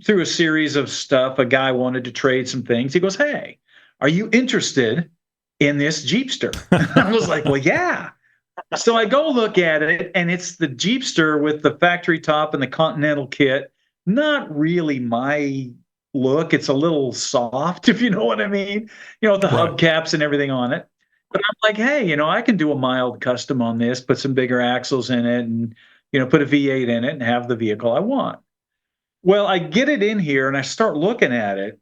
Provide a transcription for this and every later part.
through a series of stuff, a guy wanted to trade some things. He goes, "Hey, are you interested in this Jeepster?" I was like, "Well, yeah." So I go look at it, and it's the Jeepster with the factory top and the Continental kit. Not really my look. It's a little soft, if you know what I mean. With the Right. hubcaps and everything on it. But I'm like, hey, I can do a mild custom on this, put some bigger axles in it, and put a V8 in it, and have the vehicle I want. Well, I get it in here, and I start looking at it,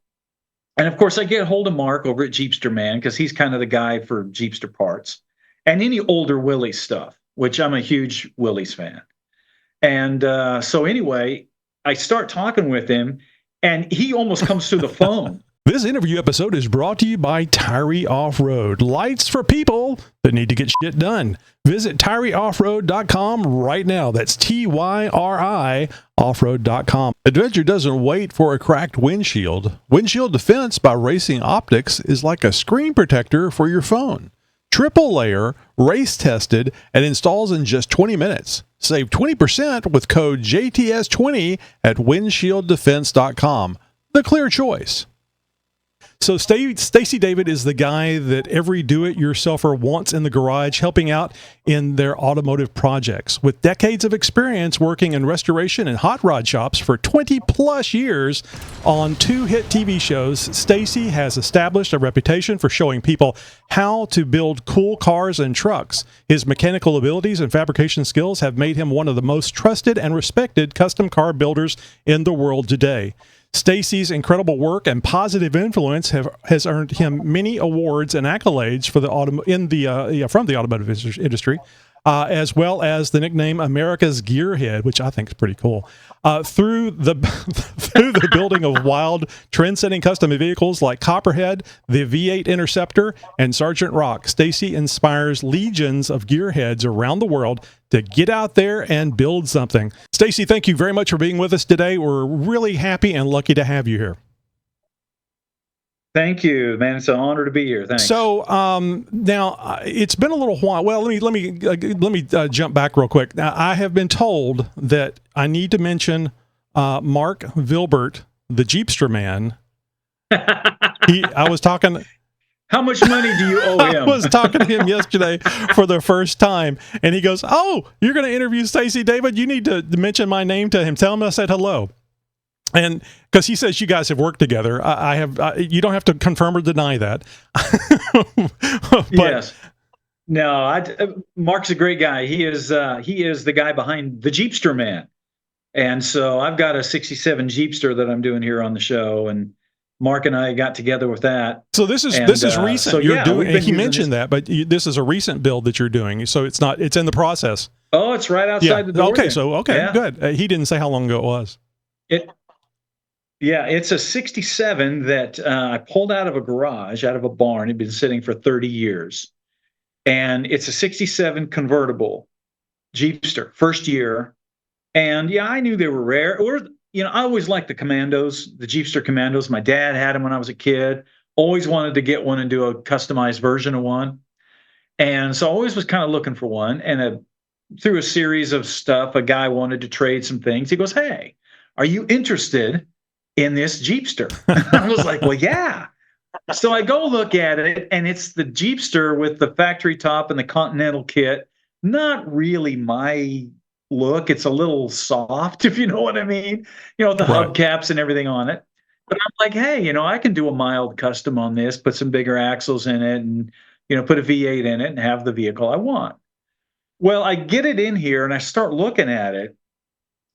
and of course, I get hold of Mark over at Jeepster Man because he's kind of the guy for Jeepster parts and any older Willys stuff, which I'm a huge Willys fan. And so anyway, I start talking with him, and he almost comes through the phone. This interview episode is brought to you by Tyree Off-Road. Lights for people that need to get shit done. Visit tyreoffroad.com right now. That's Tyri offroad.com. Adventure doesn't wait for a cracked windshield. Windshield defense by Racing Optics is like a screen protector for your phone. Triple layer, race tested, and installs in just 20 minutes. Save 20% with code JTS20 at windshieldefense.com. The clear choice. So Stacey David is the guy that every do-it-yourselfer wants in the garage, helping out in their automotive projects. With decades of experience working in restoration and hot rod shops for 20-plus years on 2 hit TV shows, Stacey has established a reputation for showing people how to build cool cars and trucks. His mechanical abilities and fabrication skills have made him one of the most trusted and respected custom car builders in the world today. Stacey's incredible work and positive influence has earned him many awards and accolades for from the automotive industry, as well as the nickname America's Gearhead, which I think is pretty cool. Through the building of wild, trend-setting custom vehicles like Copperhead, the V8 Interceptor, and Sergeant Rock, Stacey inspires legions of gearheads around the world to get out there and build something. Stacey, thank you very much for being with us today. We're really happy and lucky to have you here. Thank you, man. It's an honor to be here. Thanks. So now it's been a little while. Well, let me jump back real quick. Now, I have been told that I need to mention Mark Wilbert, the Jeepster Man. I was talking. How much money do you owe him? I was talking to him yesterday for the first time, and he goes, "Oh, you're going to interview Stacey David? You need to mention my name to him. Tell him I said hello." And because he says you guys have worked together, you don't have to confirm or deny that. But, yes. No, Mark's a great guy. He is the guy behind the Jeepster Man. And so I've got a 67 Jeepster that I'm doing here on the show, and Mark and I got together with that. So this is recent. So you're doing. He mentioned this. that, but this is a recent build that you're doing. So it's in the process. Oh, it's right outside the door. Okay, good. He didn't say how long ago it was. It's a 67 that I pulled out of a garage, out of a barn. It'd been sitting for 30 years. And it's a 67 convertible Jeepster, first year. And yeah, I knew they were rare. I always liked the Commandos, the Jeepster Commandos. My dad had them when I was a kid. Always wanted to get one and do a customized version of one. And so I always was kind of looking for one. And through a series of stuff, a guy wanted to trade some things. He goes, "Hey, are you interested in this Jeepster?" I was like, "Well, yeah." So I go look at it, and it's the Jeepster with the factory top and the Continental kit. Not really my look. It's a little soft, if you know what I mean. With the hubcaps and everything on it. But I'm like, hey, I can do a mild custom on this, put some bigger axles in it, and put a V8 in it, and have the vehicle I want. Well, I get it in here, and I start looking at it.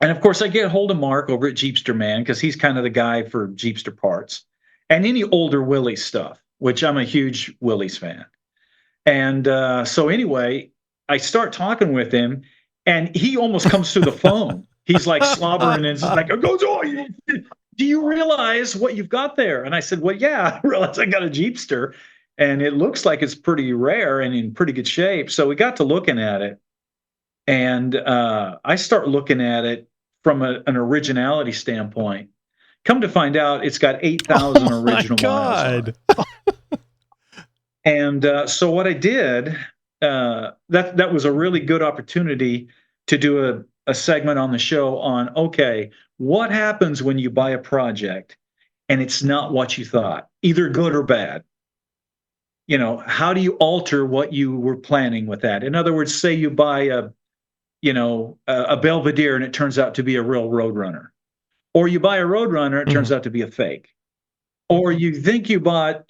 And of course, I get hold of Mark over at Jeepster Man because he's kind of the guy for Jeepster parts and any older Willys stuff, which I'm a huge Willys fan. And so anyway, I start talking with him, and he almost comes through the phone. He's like slobbering and like, "Oh, do you realize what you've got there?" And I said, "Well, yeah, I realize I got a Jeepster, and it looks like it's pretty rare and in pretty good shape." So we got to looking at it, and I start looking at it from an originality standpoint. Come to find out, it's got 8,000 original miles on it. And so what I did, that was a really good opportunity to do a segment on the show on, okay, what happens when you buy a project and it's not what you thought, either good or bad? How do you alter what you were planning with that? In other words, say you buy a Belvedere and it turns out to be a real Roadrunner, or you buy a Roadrunner, it turns Mhm. out to be a fake, or you think you bought,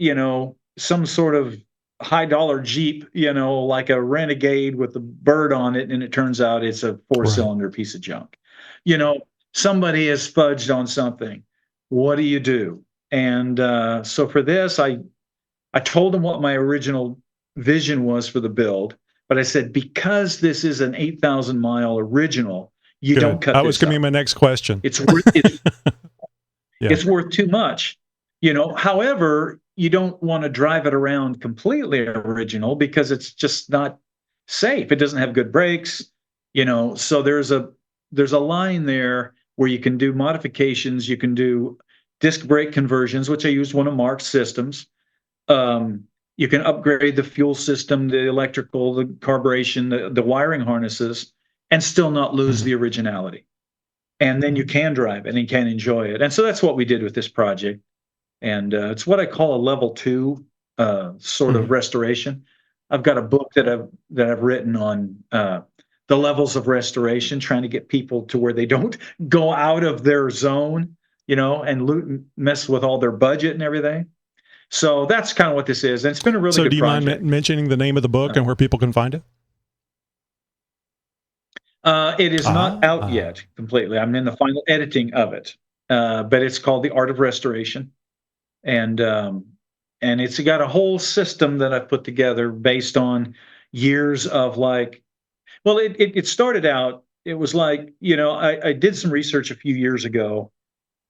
some sort of high dollar Jeep, like a Renegade with a bird on it, and it turns out it's a four Right. cylinder piece of junk. You know, Somebody has fudged on something. What do you do? And so for this, I told him what my original vision was for the build, but I said, because this is an 8,000-mile original, you don't Good. cut That was this gonna be up. my next question. It's worth it's Yeah. it's worth too much. However, you don't want to drive it around completely original because it's just not safe. It doesn't have good brakes, so there's a line there where you can do modifications, you can do disc brake conversions, which I used one of Mark's systems. um, you can upgrade the fuel system, the electrical, the carburation, the wiring harnesses, and still not lose Mhm. the originality. And then you can drive it and you can enjoy it. And so that's what we did with this project. And it's what I call a level two sort of Mhm. restoration. I've got a book that I've written on the levels of restoration, trying to get people to where they don't go out of their zone, and loot and mess with all their budget and everything. So that's kind of what this is, and it's been a really So do good you mind project. mentioning the name of the book and where people can find it? It is not out Ah. yet completely. I'm in the final editing of it, but it's called The Art of Restoration, and it's got a whole system that I've put together based on years of like. Well, it started out. It was like I did some research a few years ago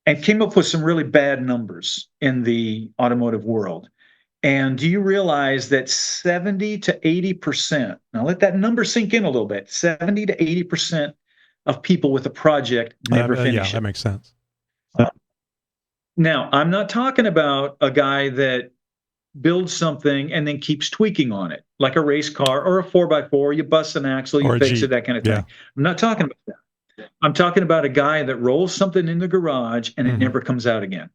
and came up with some really bad numbers in the automotive world. And do you realize that 70 to 80%, now let that number sink in a little bit, 70 to 80% of people with a project never Yeah, finish that it. makes sense. Now, I'm not talking about a guy that builds something and then keeps tweaking on it, like a race car or a 4x4. You bust an axle, you Or a fix it, Jeep. that kind of thing. Yeah. I'm not talking about that. I'm talking about a guy that rolls something in the garage and it Mhm. never comes out again.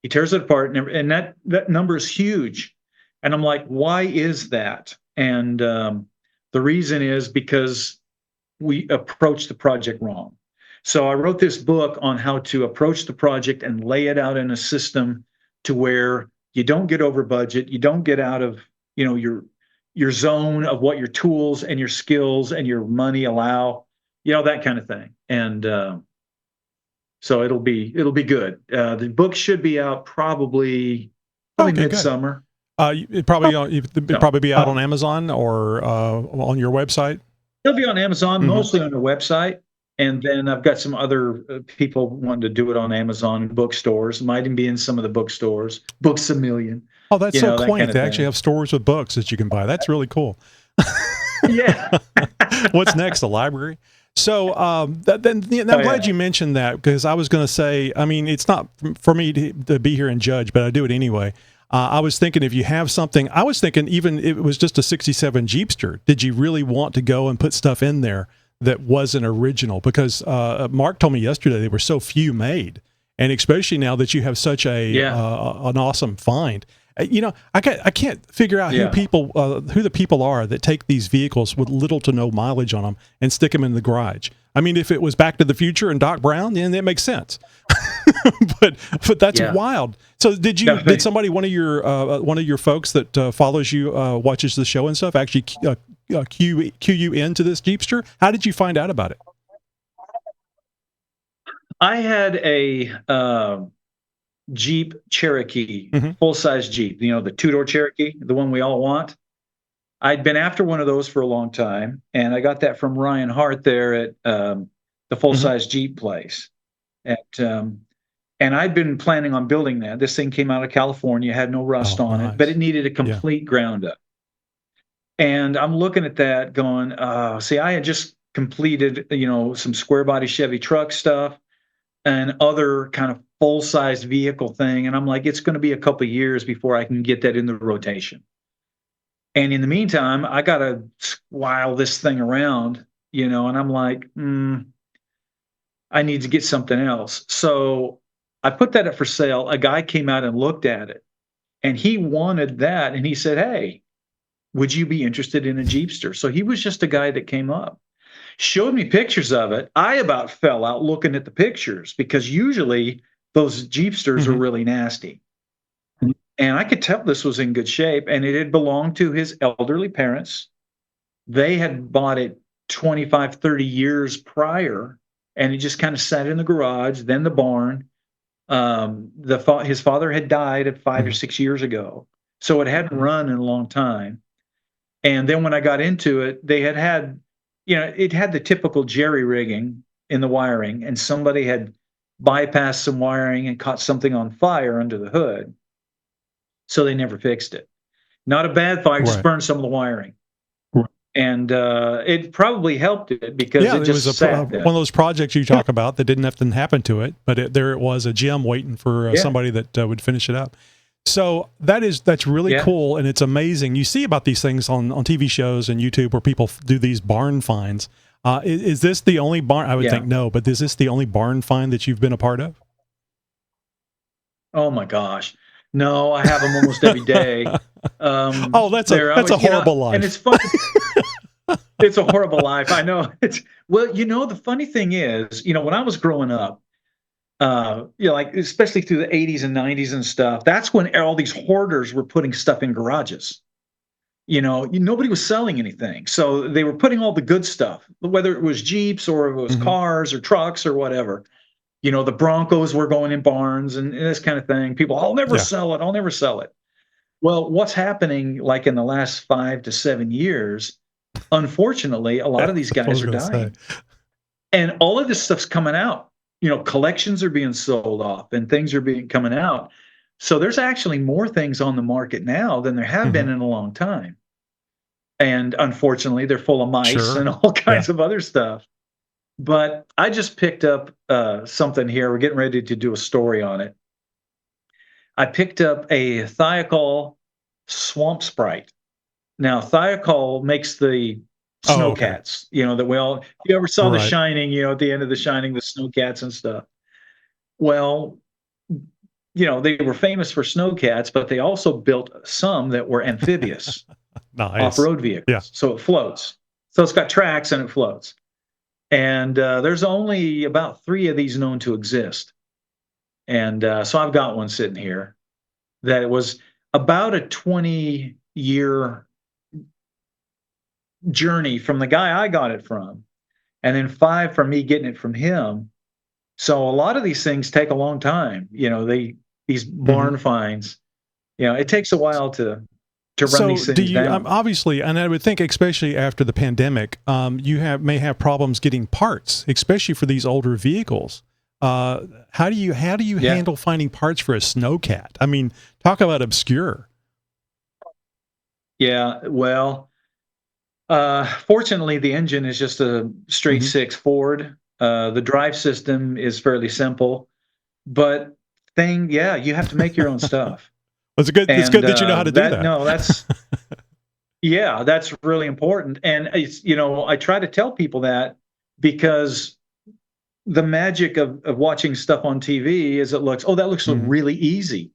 He tears it apart, and that number is huge. And I'm like, why is that? And the reason is because we approach the project wrong. So I wrote this book on how to approach the project and lay it out in a system to where you don't get over budget, you don't get out of your zone of what your tools and your skills and your money allow, that kind of thing. And so it'll be good. The book should be out probably Okay, good. midsummer. It'd So probably be out on Amazon or on your website. it'll be on Amazon, Mhm. mostly on the website, and then I've got some other people wanting to do it on Amazon and bookstores. Might even be in some of the bookstores. Books a Million, Oh, that's so that kind quaint. of They actually thing. have stores with books that you can buy. That's really cool. Yeah. What's next? A library? So I'm Oh glad yeah. you mentioned that because I was going to say, I mean, it's not for me to be here and judge, but I do it anyway. I was thinking if you have something, I was thinking even if it was just a 67 Jeepster, did you really want to go and put stuff in there that wasn't original? Because Mark told me yesterday they were so few made. And especially now that you have such Yeah. an awesome find. I can't figure out Yeah. who the people are that take these vehicles with little to no mileage on them and stick them in the garage. I mean, if it was Back to the Future and Doc Brown, then that makes sense. but that's Yeah. wild. So No, did somebody one of your folks that follows you watches the show and stuff actually cue you into this Jeepster? How did you find out about it? I had a Jeep Cherokee, Hmm. full size Jeep. The two-door Cherokee, the one we all want. I'd been after one of those for a long time, and I got that from Ryan Hart there at the full Hmm. size Jeep place. At And I'd been planning on building that. This thing came out of California, had no rust Oh, on it, but it nice. needed a Yeah. complete ground up. And I'm looking at that, going, see, I had just completed, some square body Chevy truck stuff and other kind of full size vehicle thing, and I'm like, it's going to be a couple of years before I can get that in the rotation. And in the meantime, I gotta while this thing around, and I'm like, I need to get something else. So I put that up for sale. A guy came out and looked at it, and he wanted that. And he said, "Hey, would you be interested in a Jeepster?" So he was just a guy that came up, showed me pictures of it. I about fell out looking at the pictures because usually those Jeepsters are Mhm. really nasty. And I could tell this was in good shape, and it had belonged to his elderly parents. They had bought it 25, 30 years prior, and it just kind of sat in the garage, then the barn. His father had died at 5 or 6 years ago, so it hadn't run in a long time. And then when I got into it, they had, it had the typical jerry rigging in the wiring, and somebody had bypassed some wiring and caught something on fire under the hood, so they never fixed it. Not a bad fire, just Right. burned some of the wiring. And it probably helped it because Yeah, it it was just sat one there. of those projects you talk about that didn't have to happen to it, but there it was, a gem waiting for Yeah, somebody that would finish it up. So that's really yeah, cool, and it's amazing. You see about these things on TV shows and YouTube where people do these barn finds. Is this the only barn? I would yeah. think no, but is this the only barn find that you've been a part of? Oh my gosh. No, I have them almost every day. Oh, I that's a would, horrible and life. it's funny. It's a horrible life. I know. It's well, the funny thing is, when I was growing up, like especially through the 80s and 90s and stuff, that's when all these hoarders were putting stuff in garages. Nobody was selling anything. So they were putting all the good stuff, whether it was Jeeps or it was Hmm. cars or trucks or whatever. The Broncos were going in barns and this kind of thing. People, I'll never Yeah, sell it. I'll never sell it. Well, what's happening like in the last 5 to 7 years, unfortunately, a lot yeah. of these That's what I guys was are going to say. dying. And all of this stuff's coming out. Collections are being sold off and things are being coming out. So there's actually more things on the market now than there have been Hmm. in a long time. And unfortunately, they're full of mice Sure. and all Yeah. kinds of other stuff. But I just picked up something here. We're getting ready to do a story on it. I picked up a Thiokol Swamp Sprite. Now, Thiokol makes the Oh, okay. snowcats, that if you ever saw The Right. Shining, at the end of The Shining, the snowcats and stuff. Well, they were famous for snowcats, but they also built some that were amphibious Nice. off-road Yeah. vehicles. So it floats. So it's got tracks and it floats. And there's only about 3 of these known to exist. And so I've got one sitting here that was about a 20-year journey from the guy I got it from, and then 5 from me getting it from him. So a lot of these things take a long time. These Hmm. barn finds. It takes a while to run So, these do things you down. obviously, and I would think, especially after the pandemic, you may have problems getting parts, especially for these older vehicles. How do you Yeah, handle finding parts for a snowcat? I mean, talk about obscure. yeah. Well, fortunately, the engine is just a straight Hmm. 6 Ford. The drive system is fairly simple, but yeah, you have to make your own stuff. It's good. It's And good that you know how to do that that. no, that's really important. And it's I try to tell people that because the magic of watching stuff on TV is that looks Hmm. really easy.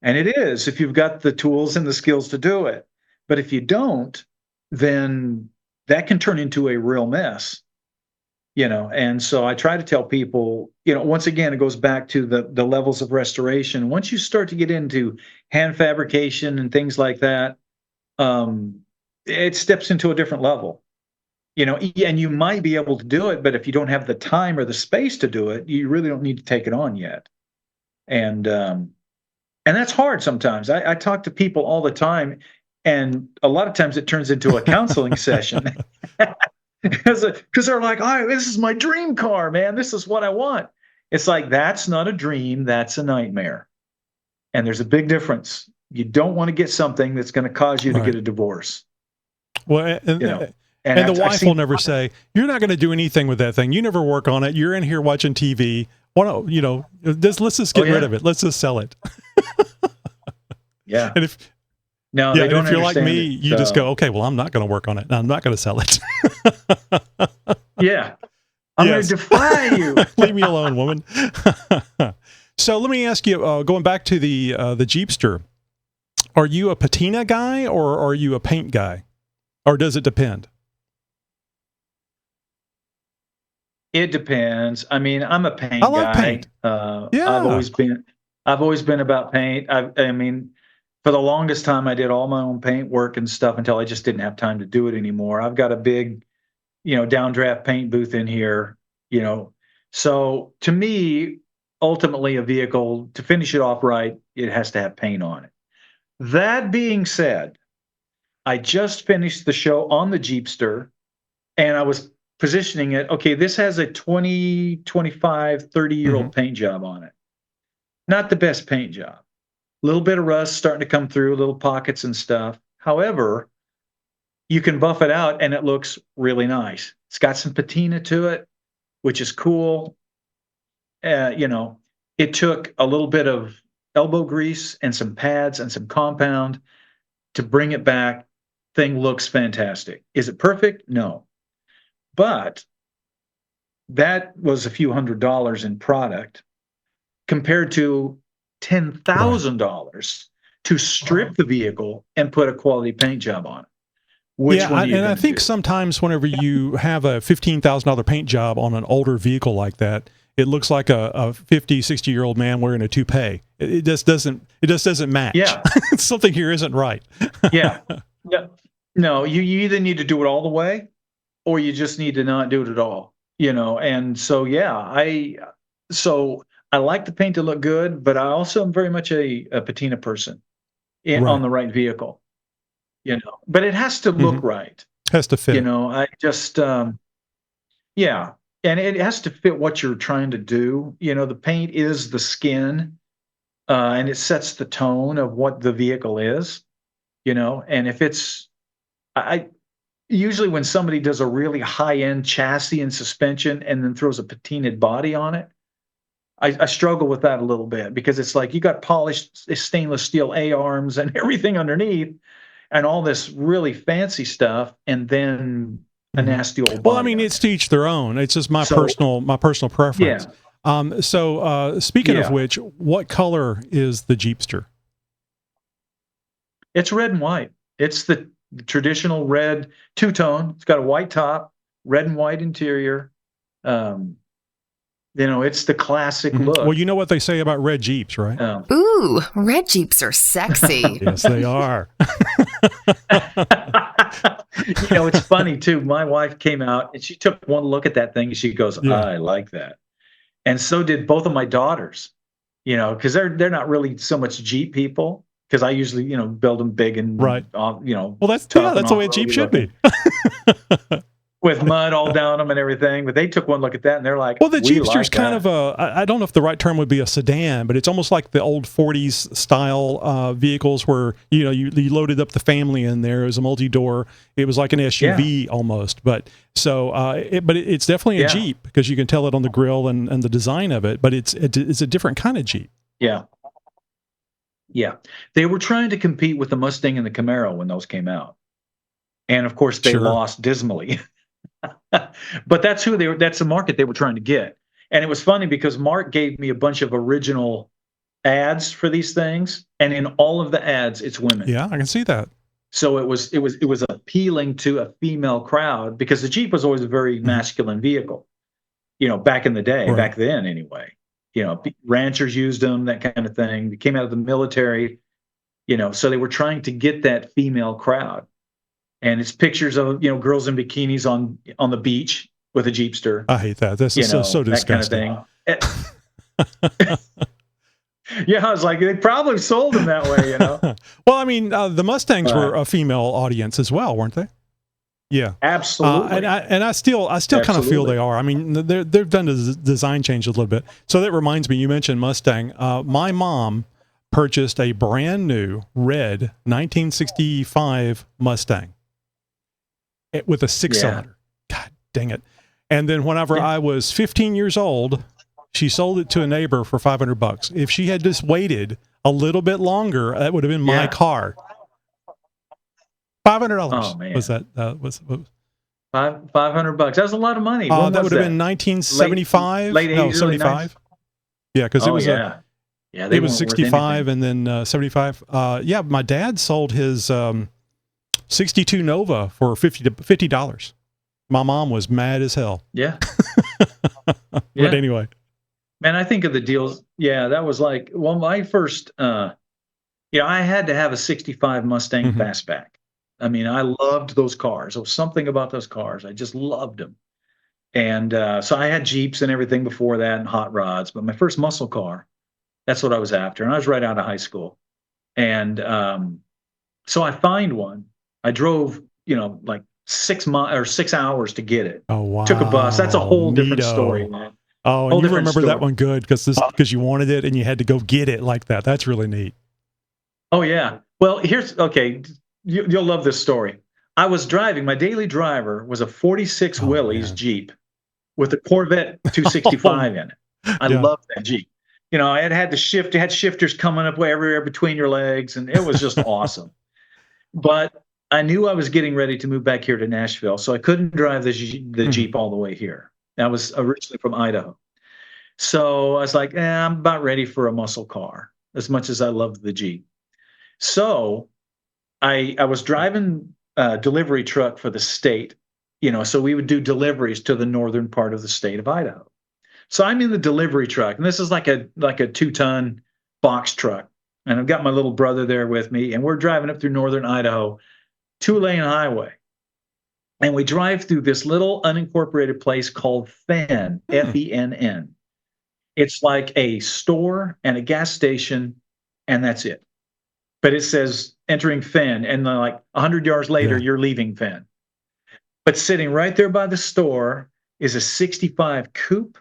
And it is if you've got the tools and the skills to do it. But if you don't, then that can turn into a real mess. And so I try to tell people, once again, it goes back to the levels of restoration. Once you start to get into hand fabrication and things like that, um, it steps into a different level. And you might be able to do it, but if you don't have the time or the space to do it, you really don't need to take it on yet. And and that's hard sometimes. I talk to people all the time, and a lot of times it turns into a counseling session because they're like, "Oh, this is my dream car, man. This is what I want." It's like that's not a dream, that's a nightmare. And there's a big difference. You don't want to get something that's going to cause you to get Right. a divorce, Well, you know. And and the I've wife will seen never say, "You're not going to do anything with that thing. You never work on it. You're in here watching TV. Why don't let's just oh get rid of yeah, it. Let's just sell it." yeah. And if No, Yeah, they and don't if you're like understand me, it. you just go, "Okay, well, I'm not going to work on it. I'm not going to sell it." Yeah, I'm going to defy you. Leave me alone, woman. So let me ask you, going back to the Jeepster, are you a patina guy or are you a paint guy? Or does it depend? It depends. I mean, I'm a paint I love guy. paint. I've always been about paint. I mean, for the longest time, I did all my own paint work and stuff until I just didn't have time to do it anymore. I've got a big, downdraft paint booth in here, So to me, ultimately, a vehicle, to finish it off right, it has to have paint on it. That being said, I just finished the show on the Jeepster, and I was positioning it. Okay, this has a 20, 25, 30-year-old paint job on it. Not the best paint job. A little bit of rust starting to come through, little pockets and stuff. However, you can buff it out and it looks really nice. It's got some patina to it, which is cool. It took a little bit of elbow grease and some pads and some compound to bring it back. Thing looks fantastic. Is it perfect? No. But that was a few $100s in product compared to $10,000 to strip the vehicle and put a quality paint job on it. Which one are you and I gonna think do? sometimes whenever you have a $15,000 paint job on an older vehicle like that, it looks like a 50, 60-year-old man wearing a toupee. It just doesn't match. Yeah. Something here isn't right. Yeah. No, you either need to do it all the way or you just need to not do it at all, And so, I like the paint to look good, but I also am very much a patina person on the right vehicle, but it has to look right. Has to fit. I just, yeah. And it has to fit what you're trying to do. The paint is the skin, and it sets the tone of what the vehicle is, and if it's, I usually when somebody does a really high-end chassis and suspension and then throws a patinaed body on it, I struggle with that a little bit because it's like you got polished stainless steel A-arms and everything underneath and all this really fancy stuff, and then a nasty old body. Well, I mean, it's to each their own. It's just my personal preference. Yeah. Speaking of which, what color is the Jeepster? It's red and white. It's the traditional red two-tone. It's got a white top, red and white interior. It's the classic look. Well, you know what they say about red Jeeps, right? Ooh, red Jeeps are sexy. Yes, they are. It's funny too. My wife came out and she took one look at that thing and she goes, I like that. And so did both of my daughters, because they're not really so much Jeep people. Because I usually, build them big and right. Well, that's the way a Jeep should be. With mud all down them and everything, but they took one look at that and they're like, well, the Jeepster's kind of I don't know if the right term would be a sedan, but it's almost like the old 40s style vehicles where, you loaded up the family in there. It was a multi-door. It was like an SUV almost, but it's definitely a Jeep because you can tell it on the grill and the design of it, but it's a different kind of Jeep. Yeah. Yeah. They were trying to compete with the Mustang and the Camaro when those came out. And of course they lost dismally. But that's the market they were trying to get. And it was funny because Mark gave me a bunch of original ads for these things, and in all of the ads it's women. Yeah, I can see that. So it was appealing to a female crowd because the Jeep was always a very masculine vehicle. Back in the day, back then anyway. Ranchers used them, that kind of thing. They came out of the military, so they were trying to get that female crowd. And it's pictures of, girls in bikinis on the beach with a Jeepster. I hate that. This is so disgusting. That kind of thing. Yeah, I was like, they probably sold them that way, Well, I mean, the Mustangs were a female audience as well, weren't they? Yeah, absolutely. And I still kind of feel they are. I mean, they've done the design change a little bit. So that reminds me, you mentioned Mustang. My mom purchased a brand new red 1965 Mustang with a 6-cylinder. God dang it! And then whenever I was 15 years old, she sold it to a neighbor for $500. If she had just waited a little bit longer, that would have been my car. $500 Oh, man. was that? $500. That was a lot of money. When That was would have been 1975. Late 80s, no, early 75. Yeah, because it was yeah. Yeah, they it was weren't worth 65 anything. and then 75. Yeah, my dad sold his 62 Nova for $50. My mom was mad as hell. Yeah. But Yeah. anyway. Man, I think of the deals. Yeah, that was like, well, my first, I had to have a 65 Mustang Mhm. fastback. I mean, I loved those cars. There was something about those cars. I just loved them. And so I had Jeeps and everything before that and hot rods, but my first muscle car, that's what I was after. And I was right out of high school. And so I find one. I drove, like 6 hours to get it. Oh, wow. Took a bus. That's a whole different story, Neato. man. Oh, and Whole you different remember that story. one good because you wanted it and you had to go get it like that. That's really neat. Oh yeah. Well, okay. You'll love this story. I was driving. My daily driver was a 46 Oh, Willys man. Jeep with a Corvette 265 in it. I Yeah. loved that Jeep. I had the shift. It had shifters coming up everywhere between your legs, and it was just awesome. But I knew I was getting ready to move back here to Nashville, so I couldn't drive the Mhm. Jeep all the way here. I was originally from Idaho. So I was like, I'm about ready for a muscle car, as much as I loved the Jeep. So I was driving a delivery truck for the state, so we would do deliveries to the northern part of the state of Idaho. So I'm in the delivery truck, and this is like a 2-ton box truck, and I've got my little brother there with me, and we're driving up through northern Idaho, 2-lane highway, and we drive through this little unincorporated place called Fenn, Fenn. It's like a store and a gas station, and that's it. But it says entering Fenn, and then like 100 yards later, Yeah. you're leaving Fenn. But sitting right there by the store is a 65 Coupe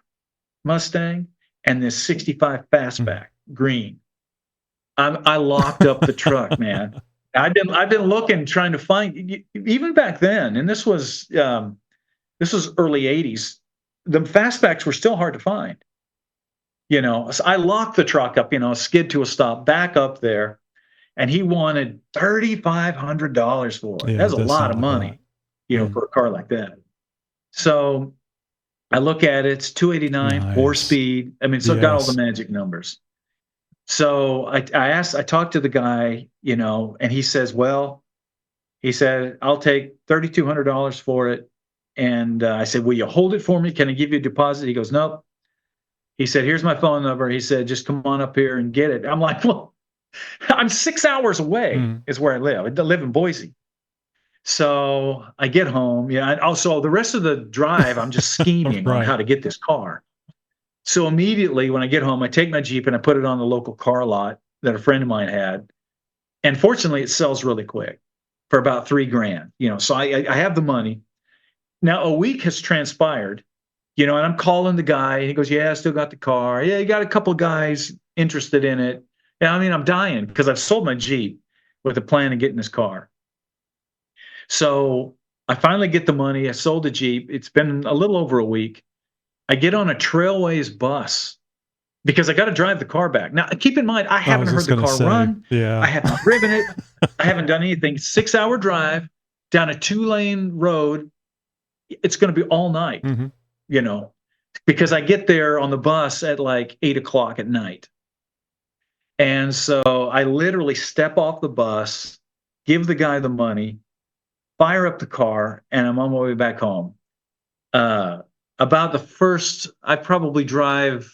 Mustang and this 65 Fastback green. I locked up the truck, man. I've been looking, trying to find, even back then, and this was early 80s. The Fastbacks were still hard to find. So I locked the truck up, skid to a stop, back up there, and he wanted $3,500 for it. Yeah, That's a that lot sounds of like a lot. money, for a car like that. So I look at it, it's 289, Nice. 4-speed. I mean, so it got all the Yes. magic numbers. So I talked to the guy, and he says, well, he said, I'll take $3,200 for it. And I said, will you hold it for me? Can I give you a deposit? He goes, nope. He said, here's my phone number. He said, just come on up here and get it. I'm like, well, I'm 6 hours away is where I live. I live in Boise. So I get home. Yeah. And also the rest of the drive, I'm just scheming on Right. how to get this car. So immediately when I get home, I take my Jeep and I put it on the local car lot that a friend of mine had. And fortunately, it sells really quick for about $3,000. So I have the money. Now a week has transpired, and I'm calling the guy. And he goes, yeah, I still got the car. Yeah, you got a couple guys interested in it. Yeah, I mean, I'm dying because I've sold my Jeep with a plan of getting this car. So I finally get the money. I sold the Jeep. It's been a little over a week. I get on a Trailways bus because I got to drive the car back. Now, keep in mind, I haven't heard the car run. Yeah. I haven't driven it. I haven't done anything. 6-hour drive down a 2-lane road. It's going to be all night, because I get there on the bus at like 8:00 at night. And so I literally step off the bus, give the guy the money, fire up the car, and I'm on my way back home. I probably drive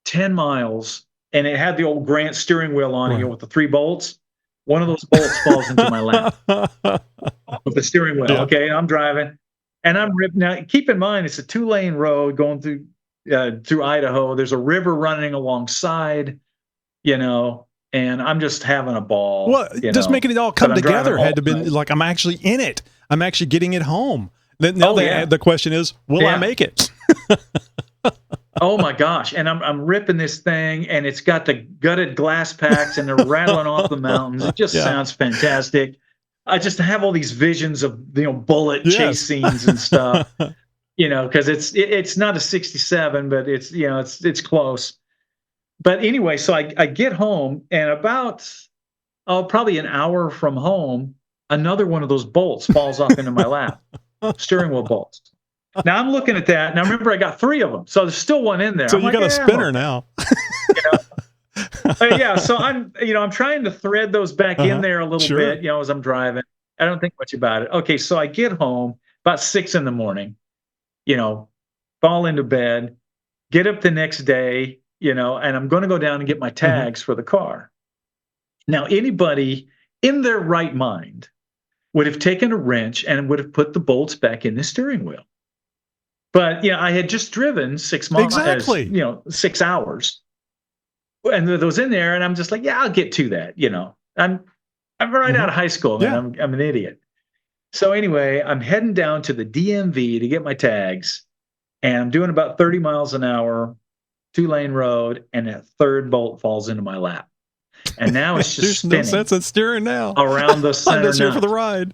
10 miles, and it had the old Grant steering wheel on it, with the 3 bolts. One of those bolts falls into my lap with the steering wheel. Yeah. Okay, I'm driving, and I'm ripping. Now, keep in mind, it's a 2-lane road going through Idaho. There's a river running alongside, and I'm just having a ball. Well, just making it all come But I'm driving together all had to be night. like, I'm actually in it. I'm actually getting it home. Now Oh, yeah. the question is, will I Yeah. make it? Oh my gosh. And I'm ripping this thing, and it's got the gutted glass packs, and they're rattling off the mountains. It just Yeah. sounds fantastic. I just have all these visions of, bullet Yes. chase scenes and stuff, because it's not a 67, but it's close. But anyway, so I get home, and about, probably an hour from home, another one of those bolts falls off into my lap. steering wheel bolts. Now I'm looking at that, and I remember I got 3 of them, so there's still one in there. So I'm you like, got a spinner now. You know? Yeah, so I'm trying to thread those back in there a little Sure. bit, as I'm driving. I don't think much about it. Okay, so I get home about 6 in the morning, fall into bed, get up the next day, and I'm going to go down and get my tags for the car. Now, anybody in their right mind would have taken a wrench and would have put the bolts back in the steering wheel. But I had just driven 6 miles, Exactly. 6 hours, and those in there, and I'm just like, yeah, I'll get to that. I'm right out of high school, man. I'm an idiot. So anyway, I'm heading down to the DMV to get my tags, and I'm doing about 30 miles an hour, 2-lane road, and a third bolt falls into my lap. And now it's just There's spinning no sense in steering now. around the center I'm just here for nut. the ride.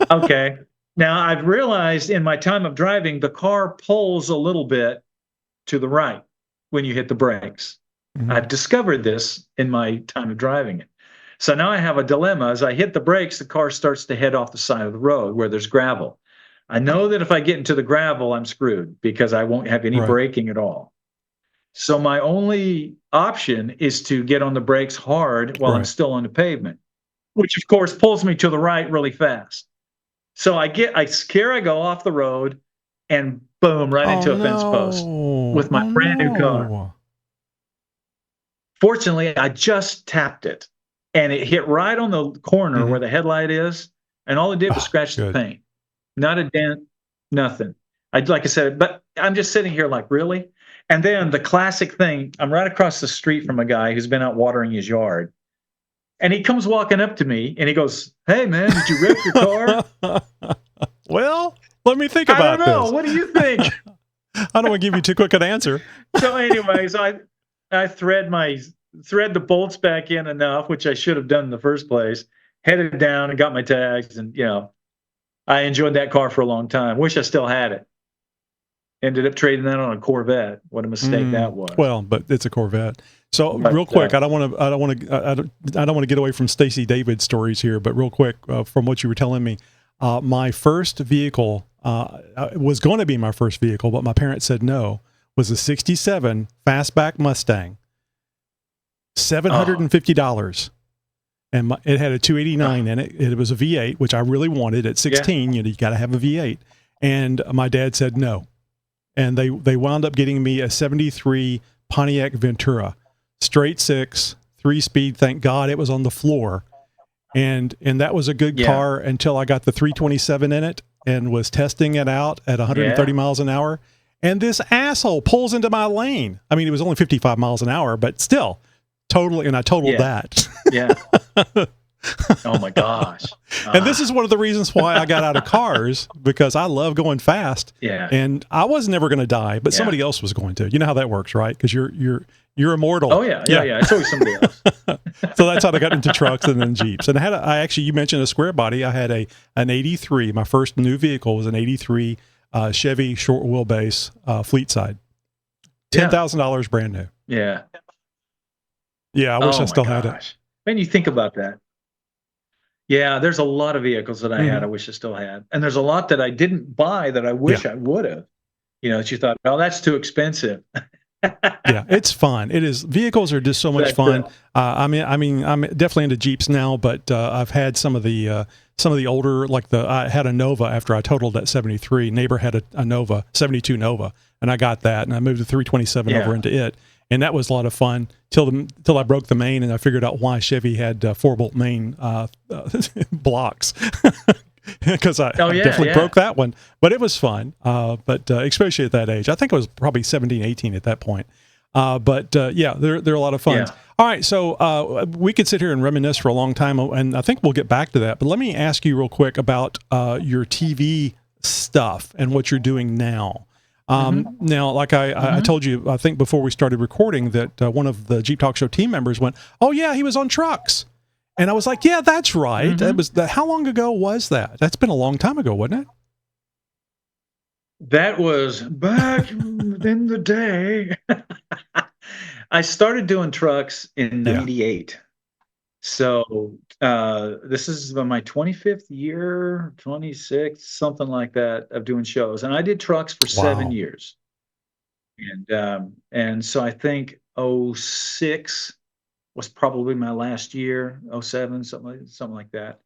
Okay. Now I've realized in my time of driving, the car pulls a little bit to the right when you hit the brakes. I've discovered this in my time of driving it. So now I have a dilemma. As I hit the brakes, the car starts to head off the side of the road where there's gravel. I know that if I get into the gravel, I'm screwed because I won't have any braking at all. So my only option is to get on the brakes hard while I'm still on the pavement, which of course pulls me to the right really fast. So I go off the road and boom, right into a fence post with my brand new car. Fortunately, I just tapped it and it hit right on the corner where the headlight is. And all it did was scratch the paint. Not a dent, nothing. Like I said, but I'm just sitting here like, really? And then the classic thing, I'm right across the street from a guy who's been out watering his yard. And he comes walking up to me and he goes, "Hey man, did you wreck your car?" Well, let me think about this. I don't know. What do you think? I don't want to give you too quick an answer. So anyways, I thread the bolts back in enough, which I should have done in the first place, headed down and got my tags, and I enjoyed that car for a long time. Wish I still had it. Ended up trading that on a Corvette. What a mistake that was. Well, but it's a Corvette. So real quick, I don't want to get away from Stacey David stories here, but real quick, from what you were telling me, my first vehicle was going to be my first vehicle, but my parents said no. Was a '67 fastback Mustang, $750. And it had a 289 in it. It was a V8, which I really wanted at 16. You got to have a V8. And my dad said no. And they wound up getting me a 73 Pontiac Ventura, straight 6, 3-speed. Thank God it was on the floor. And that was a good car until I got the 327 in it and was testing it out at 130 miles an hour. And this asshole pulls into my lane. I mean, it was only 55 miles an hour, but still. Totally, and I totaled that. Yeah. Oh my gosh. And this is one of the reasons why I got out of cars, because I love going fast. Yeah. And I was never going to die, but somebody else was going to. You know how that works, right? Because you're immortal. Oh yeah. It's always somebody else. So that's how I got into trucks and then Jeeps. And I actually, you mentioned a square body. I had an '83. My first new vehicle was an '83 Chevy short wheelbase fleet side. $10,000 brand new. Yeah. Yeah, I wish I still had it. Man, you think about that. Yeah, there's a lot of vehicles that I had I wish I still had. And there's a lot that I didn't buy that I wish I would have. That you thought, oh, that's too expensive. Yeah, it's fun. It is. Vehicles are just so much fun. I mean, I'm definitely into Jeeps now, but I've had some of the older, like I had a Nova after I totaled that 73. Neighbor had a Nova, 72 Nova, and I got that, and I moved the 327 over into it. And that was a lot of fun till I broke the main, and I figured out why Chevy had 4-bolt main blocks. Because I definitely broke that one. But it was fun, but especially at that age. I think I was probably 17, 18 at that point. But they're a lot of fun. Yeah. All right, so we could sit here and reminisce for a long time, and I think we'll get back to that. But let me ask you real quick about your TV stuff and what you're doing now. Now, like I told you, I think before we started recording that one of the Jeep Talk Show team members went, "Oh yeah, he was on trucks," and I was like, "Yeah, that's right." That was how long ago was that? That's been a long time ago, wasn't it? That was back in the day. I started doing trucks in '98. So this is my 25th year, 26th, something like that, of doing shows, and I did trucks for 7 Wow. years. And so I think '06 was probably my last year, '07, something like that.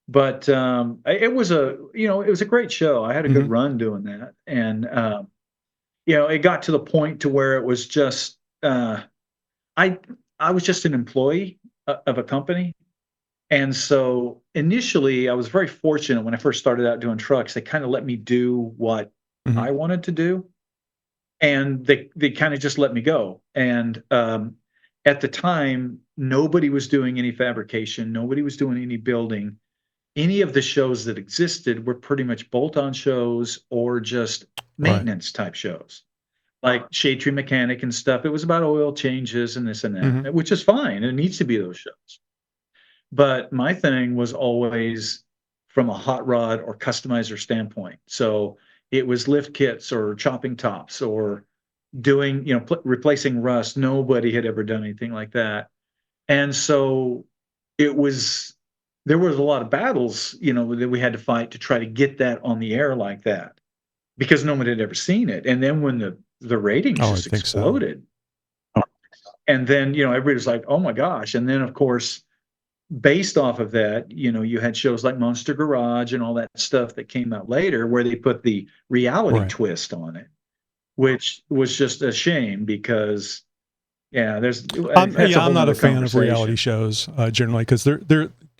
But it was it was a great show. I had a good Hmm. run doing that, and it got to the point to where it was just I I was just an employee of a company. And so initially, I was very fortunate when I first started out doing trucks. They kind of let me do what Hmm. I wanted to do, and they kind of just let me go. And at the time, nobody was doing any fabrication, nobody was doing any building. Any of the shows that existed were pretty much bolt-on shows or just Right. maintenance type shows, like Shade Tree Mechanic and stuff. It was about oil changes and this and Hmm. that, which is fine. It needs to be those shows. But my thing was always from a hot rod or customizer standpoint. So it was lift kits or chopping tops or doing, replacing rust. Nobody had ever done anything like that. And so it was, there was a lot of battles, that we had to fight to try to get that on the air like that because no one had ever seen it. And then when the ratings Oh, I just think so. exploded, and then, everybody was like, oh my gosh. And then, of course, based off of that, you had shows like Monster Garage and all that stuff that came out later where they put the reality Right. twist on it, which was just a shame because, yeah, that's a I'm whole not a nother fan of reality conversation. shows generally because they're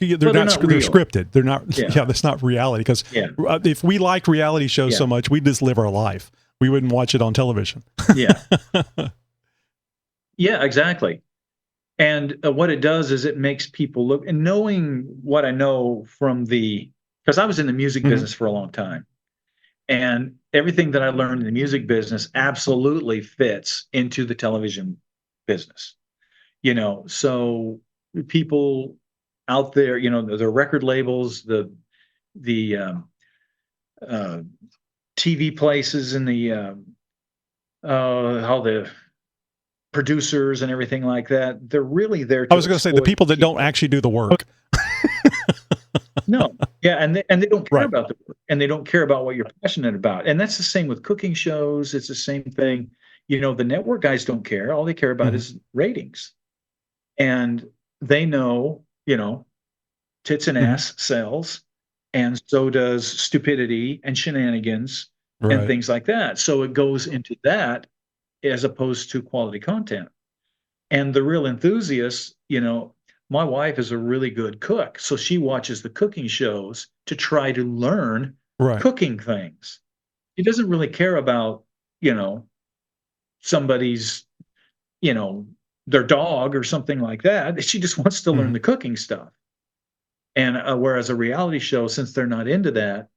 Well, they're not not they're real. scripted. They're not. Yeah, Yeah, that's not reality. Because yeah, if we liked reality shows yeah, so much, we'd just live our life. We wouldn't watch it on television. yeah, yeah, exactly. And what it does is it makes people look, and knowing what I know because I was in the music Hmm. business for a long time. And everything that I learned in the music business absolutely fits into the television business. So people out there, the record labels, the uh, TV places, and how the producers and everything like that, they're really there I to was going to say the exploit people that don't people. actually do the work. No, yeah, and they don't care Right. about the work, and they don't care about what you're passionate about, and that's the same with cooking shows. It's the same thing. The network guys don't care. All they care about Hmm. is ratings, and they know, tits and Hmm. ass sells, and so does stupidity and shenanigans and Right. things like that. So it goes into that as opposed to quality content. And the real enthusiasts, my wife is a really good cook, so she watches the cooking shows to try to learn Right. cooking things. She doesn't really care about, you know, somebody's, you know, their dog or something like that. She just wants to learn Hmm. the cooking stuff. And whereas a reality show, since they're not into that,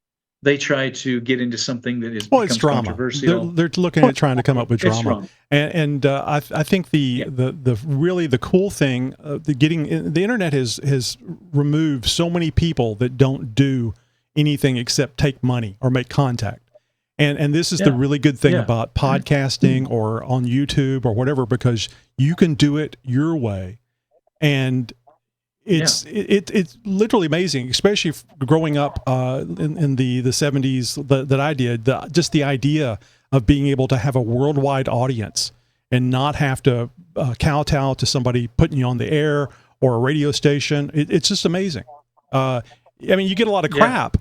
they try to get into something that Well, it's becomes drama. controversial. They're looking Well, at trying to come up with it's drama, wrong. and I think Yeah, the really the cool thing, the internet has removed so many people that don't do anything except take money or make contact. And this is the yeah, really good thing yeah, about podcasting or on YouTube or whatever, because you can do it your way, and yeah, it's literally amazing, especially growing up in the 70s that I did. Just the idea of being able to have a worldwide audience and not have to kowtow to somebody putting you on the air or a radio station. It's just amazing. I mean, you get a lot of yeah, crap,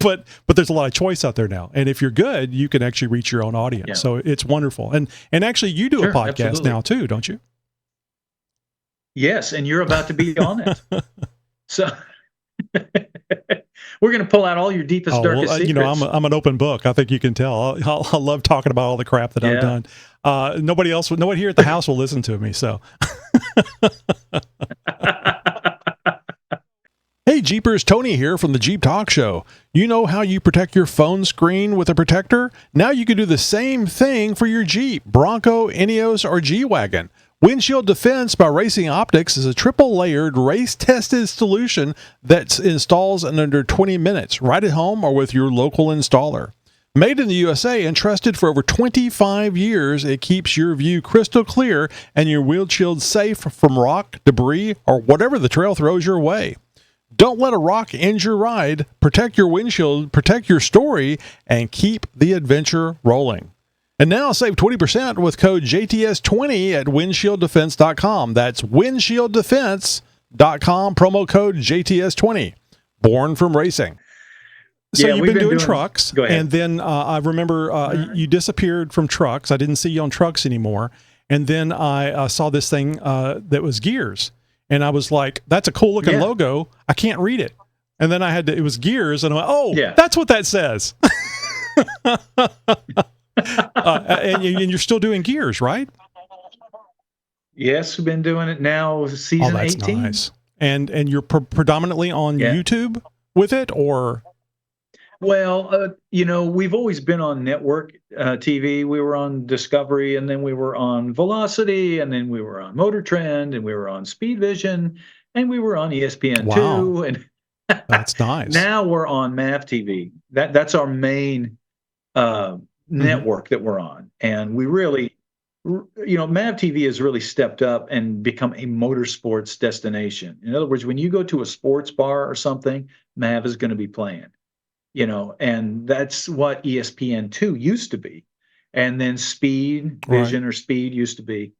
but there's a lot of choice out there now. And if you're good, you can actually reach your own audience. yeah. So it's wonderful. And actually, you do a Sure, podcast absolutely. now too, don't you? Yes, and you're about to be on it. So we're going to pull out all your deepest, Oh, well, darkest I'm secrets. I'm an open book. I think you can tell. I love talking about all the crap that I've Yeah. done. Nobody here at the house will listen to me. So, hey, Jeepers, Tony here from the Jeep Talk Show. You know how you protect your phone screen with a protector? Now you can do the same thing for your Jeep, Bronco, Ineos, or G-Wagon. Windshield Defense by Racing Optics is a triple-layered, race-tested solution that installs in under 20 minutes, right at home or with your local installer. Made in the USA and trusted for over 25 years, it keeps your view crystal clear and your windshield safe from rock, debris, or whatever the trail throws your way. Don't let a rock end your ride. Protect your windshield, protect your story, and keep the adventure rolling. And now save 20% with code JTS20 at windshieldefense.com. That's windshieldefense.com, promo code JTS20. Born from racing. So Yeah, you've we've been been doing doing- trucks, Go ahead. and then I remember you disappeared from trucks. I didn't see you on trucks anymore. And then I saw this thing that was gears, and I was like, "That's a cool looking Yeah. logo. I can't read it." And then I had to. It was gears, and I went, "Oh, Yeah. that's what that says." And you're still doing gears, right? Yes, we've been doing it now, season Oh, that's 18. nice. And you're predominantly on Yeah. YouTube with it, or Well, we've always been on network TV. We were on Discovery, and then we were on Velocity, and then we were on Motor Trend, and we were on Speed Vision, and we were on ESPN2. Wow. And that's nice. now we're on MAV TV. That's our main network that we're on, and we really, MAV TV has really stepped up and become a motorsports destination. In other words, when you go to a sports bar or something, MAV is going to be playing. And that's what ESPN2 used to be. And then Speed Vision or Speed used to be.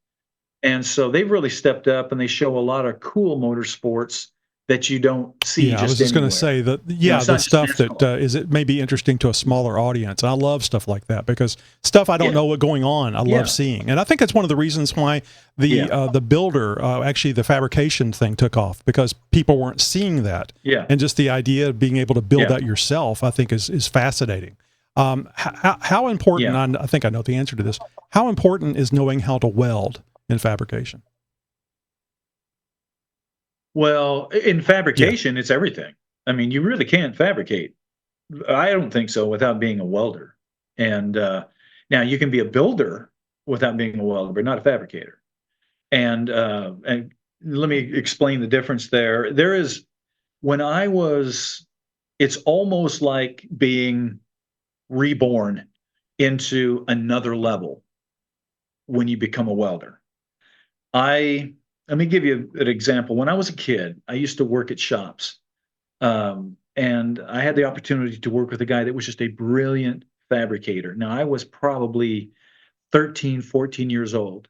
And so they've really stepped up, and they show a lot of cool motorsports that you don't see. Yeah, I was just going to say that. Yeah, it's the not just stuff that NASCAR. it may be interesting to a smaller audience. And I love stuff like that because stuff I don't Yeah. know what's going on. I Yeah. love seeing, and I think that's one of the reasons why the builder, actually the fabrication thing took off, because people weren't seeing that. Yeah. And just the idea of being able to build Yeah. that yourself, I think is fascinating. How important? Yeah. I think I know the answer to this. How important is knowing how to weld in fabrication? Well, in fabrication, it's everything. I mean, you really can't fabricate. I don't think so without being a welder. And now you can be a builder without being a welder, but not a fabricator. And let me explain the difference there. It's almost like being reborn into another level when you become a welder. Let me give you an example. When I was a kid, I used to work at shops. And I had the opportunity to work with a guy that was just a brilliant fabricator. Now, I was probably 13, 14 years old.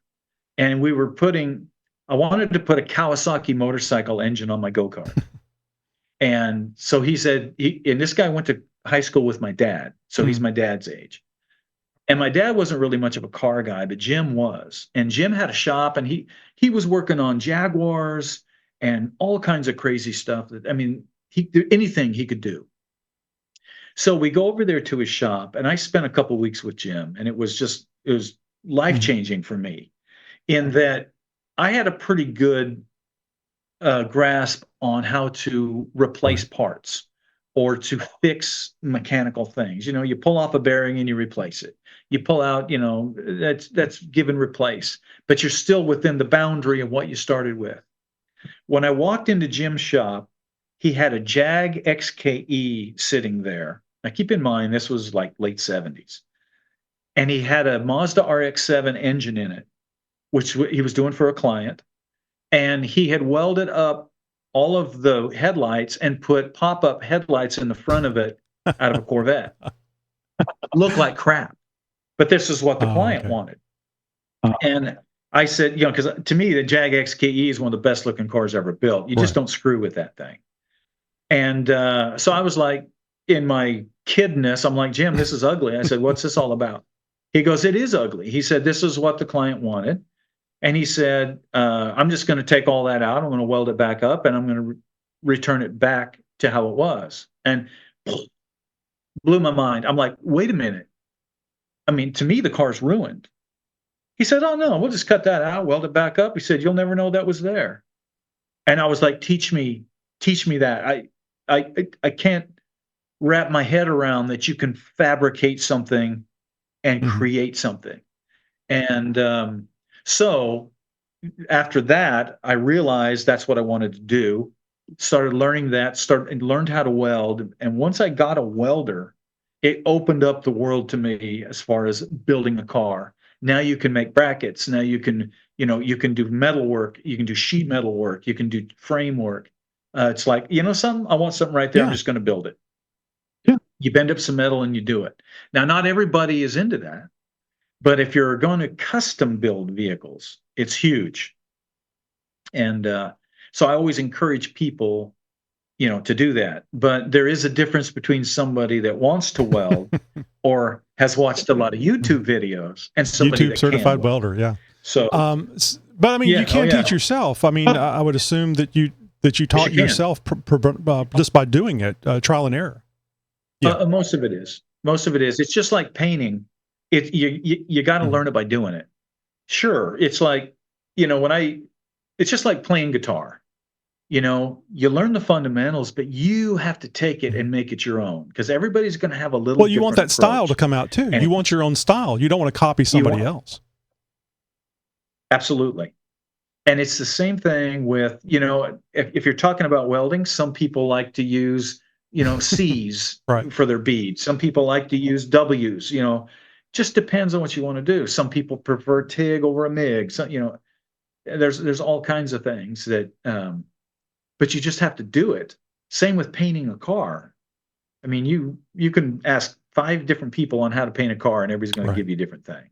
And I wanted to put a Kawasaki motorcycle engine on my go-kart. And so he said, and this guy went to high school with my dad. So he's my dad's age. And my dad wasn't really much of a car guy, but Jim was. And Jim had a shop, and he was working on Jaguars and all kinds of crazy stuff. He did anything he could do. So we go over there to his shop, and I spent a couple weeks with Jim, and it was life-changing for me, in that I had a pretty good grasp on how to replace parts or to fix mechanical things. You pull off a bearing and you replace it. You pull out, that's give and replace, but you're still within the boundary of what you started with. When I walked into Jim's shop, he had a Jag XKE sitting there. Now keep in mind, this was like late 70s. And he had a Mazda RX-7 engine in it, which he was doing for a client. And he had welded up all of the headlights and put pop-up headlights in the front of it out of a Corvette. Looked like crap. But this is what the client wanted. And I said, because to me, the Jag XKE is one of the best looking cars ever built. You just don't screw with that thing. And so I was like, in my kidness, I'm like, Jim, this is ugly. I said, what's this all about? He goes, it is ugly. He said, this is what the client wanted. And he said, I'm just going to take all that out. I'm going to weld it back up, and I'm going to return it back to how it was. And blew my mind. I'm like, wait a minute. I mean, to me, the car's ruined. He said, oh, no, we'll just cut that out, weld it back up. He said, you'll never know that was there. And I was like, teach me that. I can't wrap my head around that you can fabricate something and create something. And so after that, I realized that's what I wanted to do. Started learning that, learned how to weld. And once I got a welder, it opened up the world to me as far as building a car. Now you can make brackets. Now you can, you can do metal work. You can do sheet metal work. You can do frame work. It's like, something, I want something right there. I'm Yeah. just going to build it. Yeah. You bend up some metal and you do it. Now, not everybody is into that, but if you're going to custom build vehicles, it's huge. And so I always encourage people, to do that. But there is a difference between somebody that wants to weld or has watched a lot of YouTube videos and somebody YouTube that certified can weld. welder. Yeah. So, But I mean, Yeah, you can oh, yeah. teach yourself. I mean, I would assume that you taught you can. yourself just by doing it, trial and error. Yeah. Most of it is. Most of it is. It's just like painting. You got to learn it by doing it. Sure, it's like it's just like playing guitar. You learn the fundamentals, but you have to take it and make it your own because everybody's going to have a little. Well, you want that style to come out too. And you want your own style. You don't want to copy somebody else. Absolutely. And it's the same thing with, if you're talking about welding, some people like to use, C's Right. for their beads. Some people like to use W's, just depends on what you want to do. Some people prefer TIG over a MIG. So, there's all kinds of things that, but you just have to do it. Same with painting a car. I mean, you can ask 5 different people on how to paint a car and everybody's going to give you a different thing.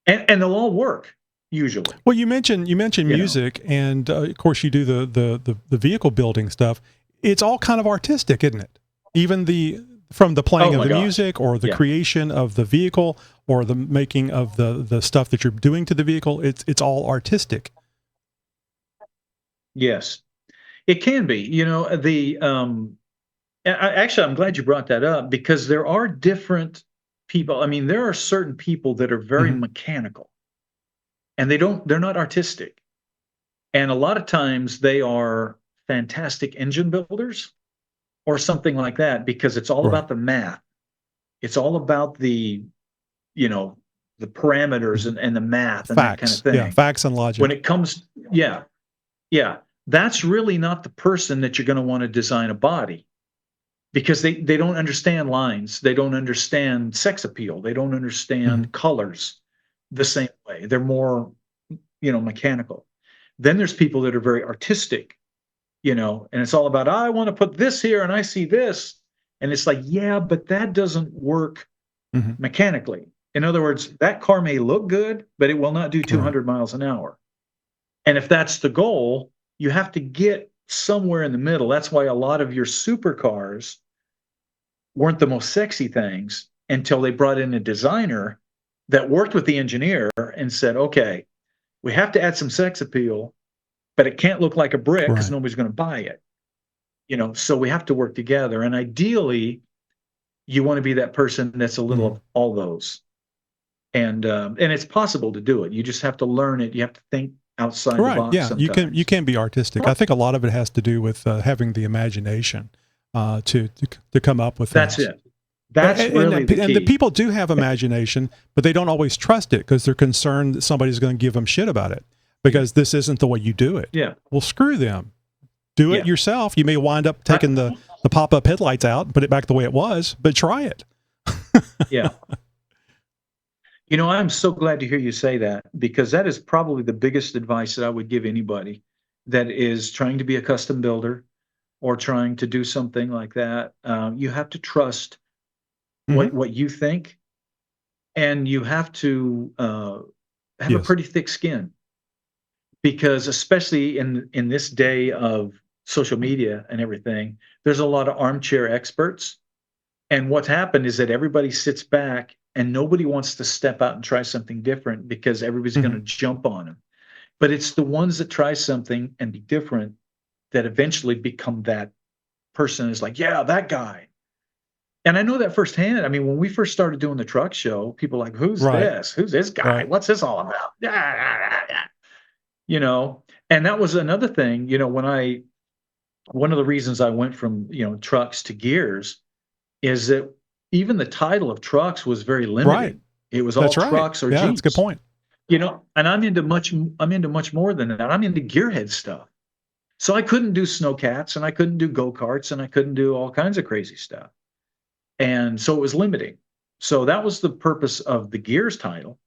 And they'll all work. Usually. Well, you mentioned music, and of course you do the vehicle building stuff. It's all kind of artistic, isn't it? Even from the playing of the music, or the creation of the vehicle, or the making of the stuff that you're doing to the vehicle. It's all artistic. Yes, it can be. Actually, I'm glad you brought that up because there are different people. I mean, there are certain people that are very mechanical. And they're not artistic. And a lot of times they are fantastic engine builders or something like that because it's all about the math. It's all about the parameters and the math and that kind of thing. Yeah, facts and logic. When it comes, that's really not the person that you're going to want to design a body because they don't understand lines. They don't understand sex appeal. They don't understand colors the same way. They're more, mechanical. Then there's people that are very artistic, and it's all about, I want to put this here and I see this. And it's like, yeah, but that doesn't work mechanically. In other words, that car may look good, but it will not do 200 miles an hour. And if that's the goal, you have to get somewhere in the middle. That's why a lot of your supercars weren't the most sexy things until they brought in a designer that worked with the engineer and said, okay, we have to add some sex appeal, but it can't look like a brick because nobody's going to buy it. So we have to work together. And ideally, you want to be that person that's a little of all those. And it's possible to do it. You just have to learn it. You have to think outside the box. Yeah, sometimes. you can be artistic. I think a lot of it has to do with having the imagination to come up with That's things. it. That's really the key. And the people do have imagination, but they don't always trust it because they're concerned that somebody's going to give them shit about it because this isn't the way you do it. Yeah. Well, screw them. Do it yourself. You may wind up taking the pop-up headlights out and put it back the way it was, but try it. Yeah. I'm so glad to hear you say that because that is probably the biggest advice that I would give anybody that is trying to be a custom builder or trying to do something like that. You have to trust what you think, and you have to have a pretty thick skin because especially in this day of social media and everything, there's a lot of armchair experts. And what's happened is that everybody sits back and nobody wants to step out and try something different because everybody's going to jump on them. But it's the ones that try something and be different that eventually become that person is like, yeah, that guy. And I know that firsthand. I mean, when we first started doing the truck show, people were like, who's this? Who's this guy? Right. What's this all about? And that was another thing, one of the reasons I went from, trucks to gears is that even the title of trucks was very limited. Right. It was all trucks or Jeeps. That's a good point. And I'm into much more than that. I'm into gearhead stuff. So I couldn't do snowcats and I couldn't do go-karts and I couldn't do all kinds of crazy stuff. And so it was limiting. So that was the purpose of the Gears title.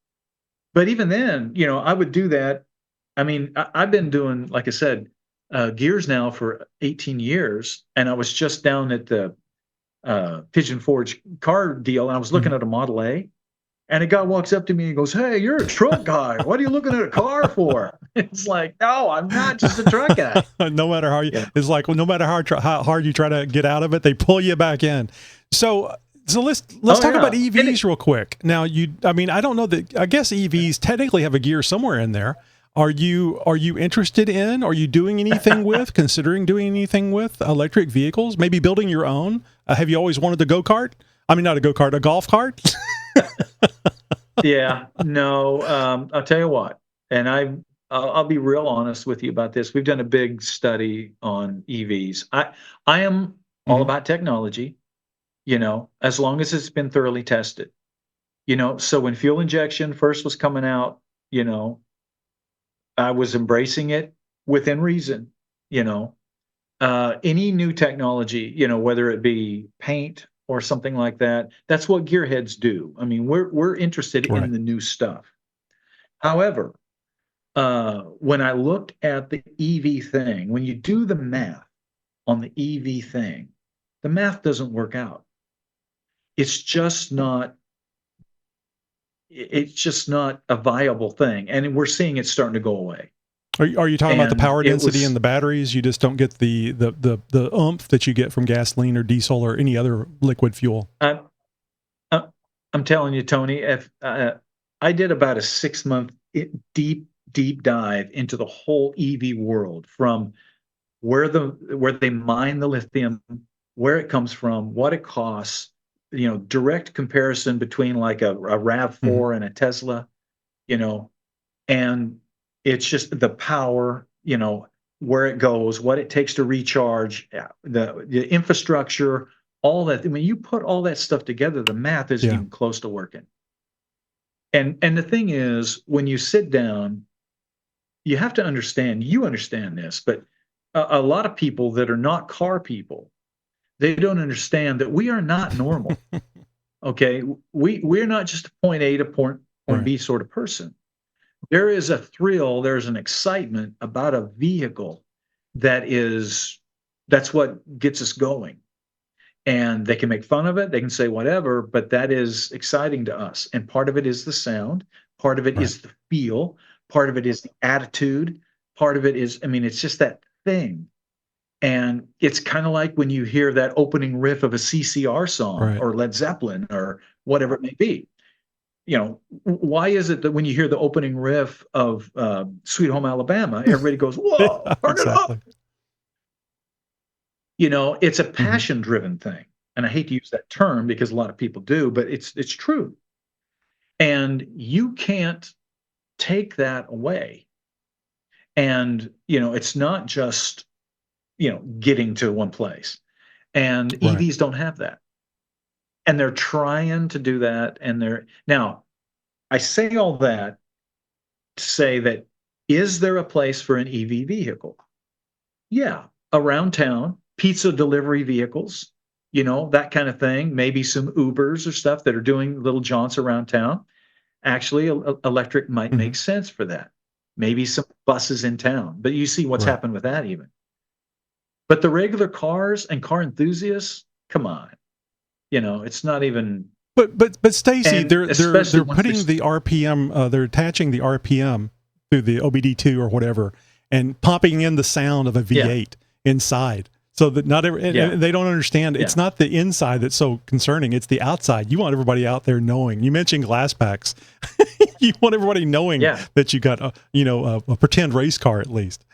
But even then, I would do that. I mean, I've been doing, like I said, Gears now for 18 years, and I was just down at the Pigeon Forge car deal, and I was looking at a Model A, and a guy walks up to me and goes, "Hey, you're a truck guy. What are you looking at a car for?" It's like, no, I'm not just a truck guy. No matter how it's like, well, no matter how hard you try to get out of it, they pull you back in. So let's talk about EVs real quick. Now, I don't know that. I guess EVs technically have a gear somewhere in there. Are you interested in? Are you doing anything with? Considering doing anything with electric vehicles? Maybe building your own? Have you always wanted a go-kart? I mean, not a go-kart, a golf cart. Yeah, no. I'll tell you what, and I'll be real honest with you about this. We've done a big study on EVs. I am all about technology, as long as it's been thoroughly tested. So when fuel injection first was coming out, I was embracing it within reason. Any new technology, whether it be paint or something like that, that's what gearheads do. I mean, we're interested in the new stuff. However, when I looked at the EV thing, when you do the math on the EV thing, the math doesn't work out. It's just not a viable thing, and we're seeing it starting to go away. Are you talking about the power density in the batteries? You just don't get the oomph that you get from gasoline or diesel or any other liquid fuel. I'm telling you, Tony, if I did about a 6-month deep dive into the whole EV world, from where they mine the lithium, where it comes from, what it costs, direct comparison between like a RAV4 and a Tesla, and it's just the power, where it goes, what it takes to recharge, the infrastructure, all that. I mean, you put all that stuff together, the math isn't even close to working. And the thing is, when you sit down, you have to understand, you understand this, but a lot of people that are not car people, they don't understand that we are not normal. Okay, we're not just a point A to point B sort of person. There is a thrill, there's an excitement about a vehicle that's what gets us going. And they can make fun of it, they can say whatever, but that is exciting to us. And part of it is the sound, part of it is the feel, part of it is the attitude, part of it is, it's just that thing. And it's kind of like when you hear that opening riff of a CCR song or Led Zeppelin or whatever it may be. Why is it that when you hear the opening riff of Sweet Home Alabama, everybody goes, "Whoa, turn it up"? It's a passion-driven thing. And I hate to use that term because a lot of people do, but it's true. And you can't take that away. And, it's not just, getting to one place. And EVs don't have that. And they're trying to do that. And now, I say all that to say that, is there a place for an EV vehicle? Yeah, around town, pizza delivery vehicles, that kind of thing. Maybe some Ubers or stuff that are doing little jaunts around town. Actually, electric might make sense for that. Maybe some buses in town, but you see what's happened with that even. But the regular cars and car enthusiasts, come on, it's not even. But Stacey, they're putting the RPM, they're attaching the RPM through the OBD2 or whatever, and popping in the sound of a V8 inside. So that they don't understand. It's not the inside that's so concerning. It's the outside. You want everybody out there knowing. You mentioned glass packs. You want everybody knowing that you got a pretend race car at least.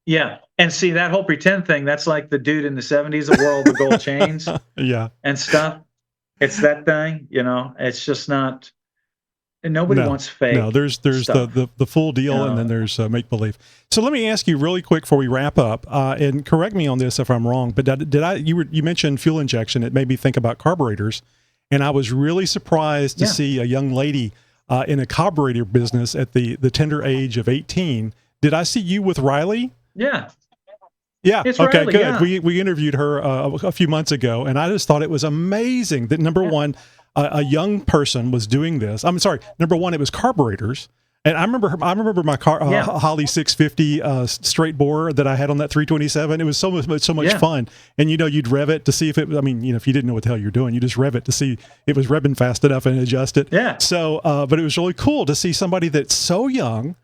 Yeah. And see, that whole pretend thing, that's like the dude in the 70s that wore all the gold chains and stuff. It's that thing, it's just not, and nobody wants fake. No, there's stuff. the full deal, and then there's make-believe. So let me ask you really quick before we wrap up, and correct me on this if I'm wrong, but you mentioned fuel injection. It made me think about carburetors, and I was really surprised to see a young lady in a carburetor business at the tender age of 18. Did I see you with Riley? Yeah. Yeah. It's Okay. Riley, Good. yeah. We interviewed her a few months ago, and I just thought it was amazing that number one, a young person was doing this. I'm sorry. Number one, it was carburetors, and I remember my car Holly 650 straight bore that I had on that 327. It was so much fun, and you'd rev it to see if it. I mean, if you didn't know what the hell you're doing, you just rev it to see it was revving fast enough and adjust it. Yeah. So, but it was really cool to see somebody that's so young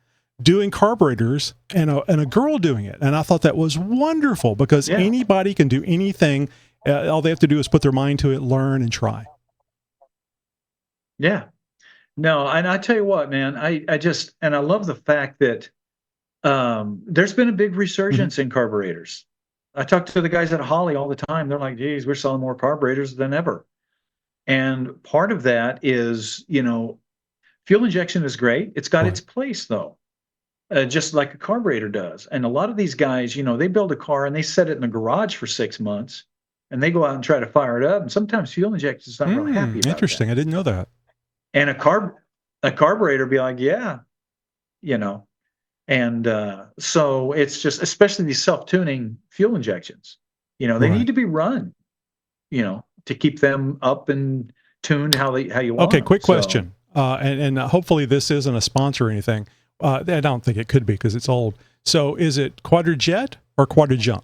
doing carburetors and a girl doing it. And I thought that was wonderful because anybody can do anything. All they have to do is put their mind to it, learn, and try. Yeah. No, and I tell you what, man, I love the fact that there's been a big resurgence in carburetors. I talk to the guys at Holly all the time. They're like, geez, we're selling more carburetors than ever. And part of that is, fuel injection is great. It's got its place, though. Just like a carburetor does. And a lot of these guys, they build a car and they set it in the garage for 6 months and they go out and try to fire it up. And sometimes fuel injection is not real happy about Interesting. that. I didn't know that. And a carburetor be like, and so it's just, especially these self-tuning fuel injections, they need to be run, to keep them up and tuned how you want. Okay, quick question. And hopefully this isn't a sponsor or anything. I don't think it could be because it's old. So is it Quadrajet or Quadrajunk?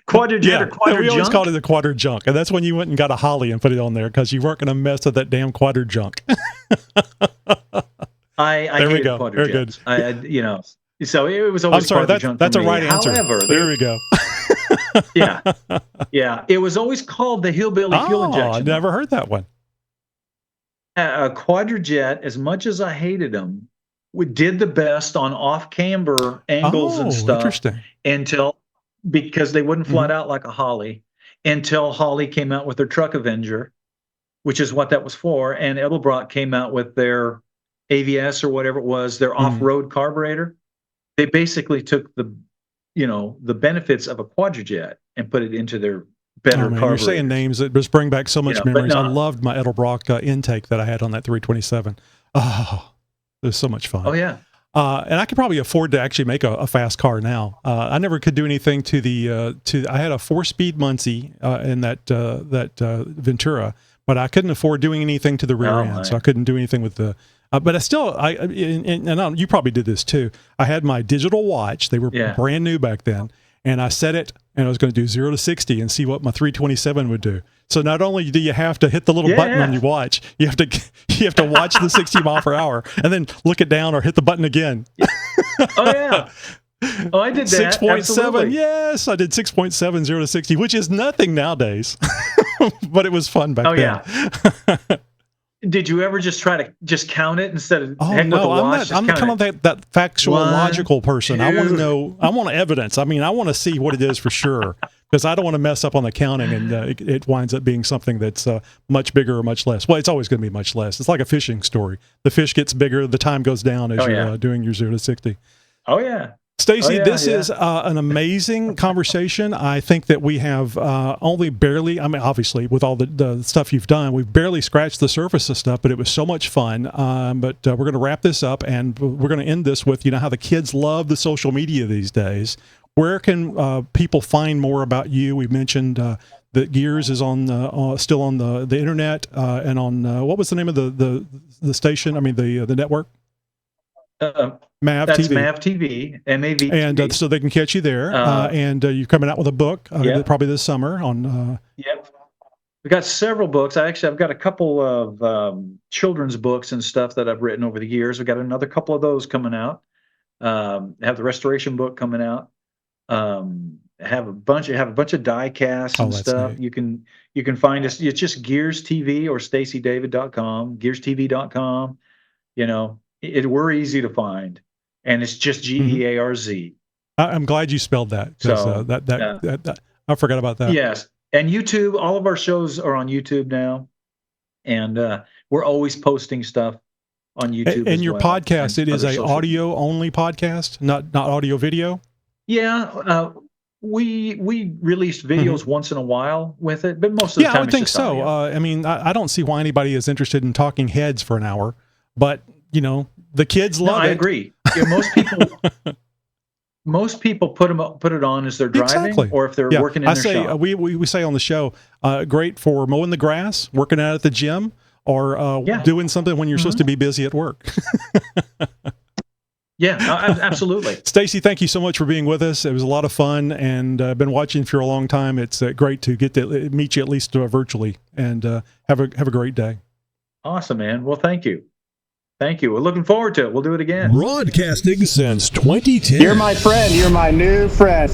Quadrajet or Quadrajunk? We always called it the Quadrajunk, and that's when you went and got a Holly and put it on there because you weren't going to mess with that damn Quadrajunk. I hated Quadrajets. Very good. So it was always. I'm sorry. That's a right answer. However, there we go. yeah. It was always called the hillbilly fuel injection. I never heard that one. A Quadrajet, as much as I hated them, we did the best on off camber angles and stuff. Interesting. Because they wouldn't flat out like a Holly until Holly came out with their Truck Avenger, which is what that was for, and Edelbrock came out with their AVS or whatever it was, their off-road carburetor. They basically took the benefits of a Quadrajet and put it into their better carburetor. You're saying names that just bring back so much memories. I loved my Edelbrock intake that I had on that 327. Oh, it was so much fun. Oh yeah. And I could probably afford to actually make a fast car now. I never could do anything to the I had a 4-speed Muncie in that Ventura, but I couldn't afford doing anything to the rear end, so I couldn't do anything with the. But you probably did this too. I had my digital watch; they were brand new back then, and I set it, and I was going to do 0 to 60 and see what my 327 would do. So not only do you have to hit the little button on your watch, you have to watch the 60 mile per hour and then look it down or hit the button again. Oh yeah. Oh, I did that. 6.7. Yes, I did 6.7 0 to 60, which is nothing nowadays. But it was fun back then. Yeah. Did you ever just try to just count it instead of with the watch? I'm kind of that factual, logical person. 2. I want to know. I want evidence. I mean, I want to see what it is for sure because I don't want to mess up on the counting and it winds up being something that's much bigger or much less. Well, it's always going to be much less. It's like a fishing story. The fish gets bigger, the time goes down as you're doing your 0 to 60. Oh yeah. Stacey, this is an amazing conversation. I think that we have only barely, I mean, obviously, with all the stuff you've done, we've barely scratched the surface of stuff, but it was so much fun. But we're going to wrap this up, and we're going to end this with, how the kids love the social media these days. Where can people find more about you? We mentioned that Gears is on still on the internet and on, what was the name of the station? I mean, the network? MAV that's TV. MAV TV, MAV. And so they can catch you there. And you're coming out with a book probably this summer on. Yep. We got several books. I've got a couple of children's books and stuff that I've written over the years. We got another couple of those coming out. I have the restoration book coming out. Have a bunch of die casts and stuff. Neat. You can find us. It's just Gears TV or StaceyDavid.com, GearsTV.com. We're easy to find, and it's just GEARZ. I'm glad you spelled that. So that I forgot about that. Yes, and YouTube. All of our shows are on YouTube now, and we're always posting stuff on YouTube. And your podcast, it is a audio only podcast, not audio video. Yeah, we release videos once in a while with it, but most of the time I would think so. I mean, I don't see why anybody is interested in talking heads for an hour, but the kids No, love I it. agree. Most people put it on as they're driving, Exactly. or if they're Yeah, working in I their say shop. we say on the show, great for mowing the grass, working out at the gym, or doing something when you're supposed to be busy at work. Yeah, absolutely. Stacey, thank you so much for being with us. It was a lot of fun, and I've been watching for a long time. It's great to get to meet you at least virtually, and have a great day. Awesome, man. Well, thank you. Thank you. We're looking forward to it. We'll do it again. Broadcasting since 2010. You're my friend. You're my new friend.